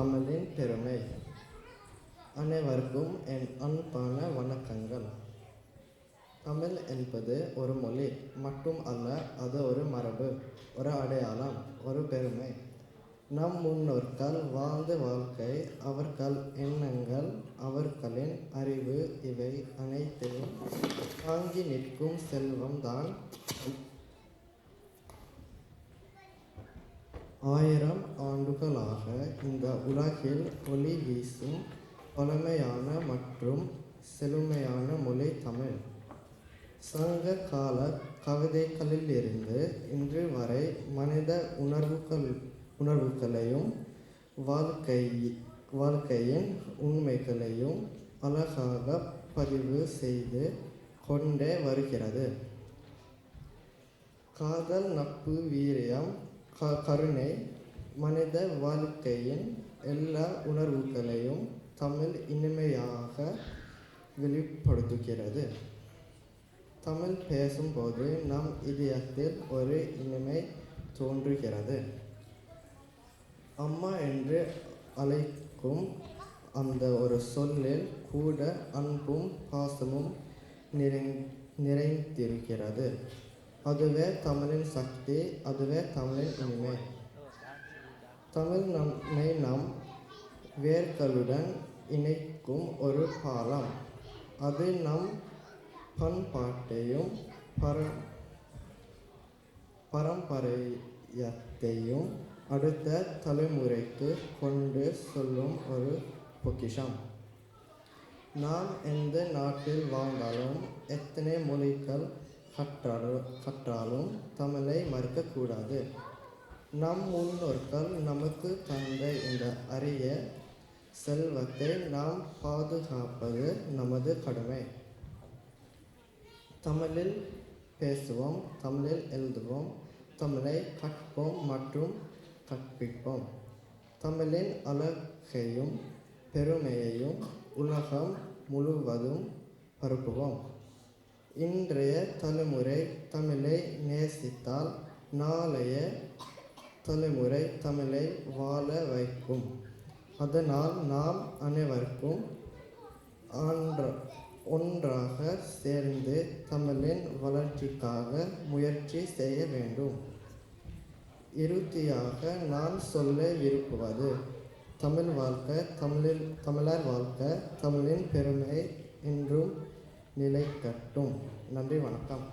தமிழின் பெருமை. அனைவருக்கும் என் அன்பான வணக்கங்கள். தமிழ் என்பது ஒரு மொழி மட்டும் அல்ல, அது ஒரு மரபு, ஒரு அடையாளம், ஒரு பெருமை. நம் முன்னோர்கள் வாழ்ந்த வாழ்க்கை, அவர்கள் எண்ணங்கள், அவர்களின் அறிவு, இவை அனைத்தையும் தாங்கி நிற்கும் செல்வம் தான் 1000 ஆண்டுகளாக இந்த உலகில் ஒளி வீசும் பழமையான மற்றும் செழுமையான மொழி தமிழ். சங்க கால கவிதைகளிலிருந்து இன்று வரை மனித உணர்வுகளையும் வாழ்க்கையின் உண்மைகளையும் அழகாக பதிவு செய்து கொண்டே வருகிறது. காதல், நட்பு, வீரியம், கருணை, மனித வாழ்க்கையின் எல்லா உணர்வுகளையும் தமிழ் இனிமையாக வெளிப்படுத்துகிறது. தமிழ் பேசும்போது நம் இதயத்தில் ஒரு இனிமை தோன்றுகிறது. அம்மா என்று அழைக்கும் அந்த ஒரு சொல்லில் கூட அன்பும் பாசமும் நிறைந்திருக்கிறது. அதுவே தமிழின் சக்தி, அதுவே தமிழின் இனிமை. தமிழ் நம்மை நம் வேர்களுடன் இணைக்கும் ஒரு பாலம். அது நம் பண்பாட்டையும் பாரம்பரியத்தையும் அடுத்த தலைமுறைக்கு கொண்டு செல்லும் ஒரு பொக்கிஷம். நாம் எந்த நாட்டில் வாழ்ந்தாலும், எத்தனை மொழிகள் கற்றாலும் தமிழை மறக்கக்கூடாது. நம் முன்னோர்கள் நமக்கு தந்த இந்த அரிய செல்வத்தை நாம் பாதுகாப்பது நமது கடமை. தமிழில் பேசுவோம், தமிழில் எழுதுவோம், தமிழை கற்போம் மற்றும் கற்பிப்போம். தமிழின் அழகையும் பெருமையையும் உலகம் முழுவதும் பரப்புவோம். இன்றைய தலைமுறை தமிழை நேசித்தால் நாளைய தலைமுறை தமிழை வாழ வைக்கும். அதனால் நாம் அனைவருக்கும் ஒன்றாக சேர்ந்து தமிழின் வளர்ச்சிக்காக முயற்சி செய்ய வேண்டும். இறுதியாக நான் சொல்ல விரும்புவது, தமிழ் வாழ்க, தமிழர் வாழ்க, தமிழின் பெருமை என்றும் நிலைக்கட்டும். நன்றி, வணக்கம்.